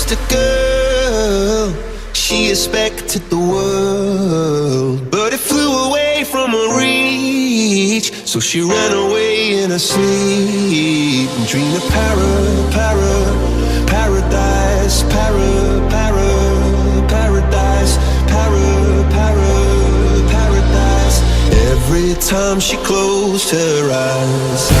just a girl, she expected the world, but it flew away from her reach. So she ran away in her sleep and dreamed of paradise, paradise, paradise. Every time she closed her eyes.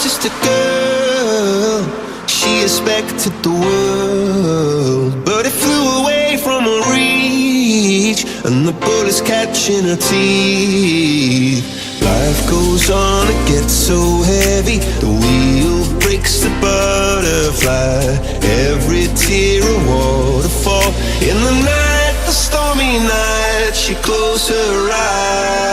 Just a girl, she expected the world, but it flew away from her reach, and the bullets catching her teeth. Life goes on, it gets so heavy, the wheel breaks the butterfly. Every tear a waterfall. In the night, the stormy night, she closed her eyes.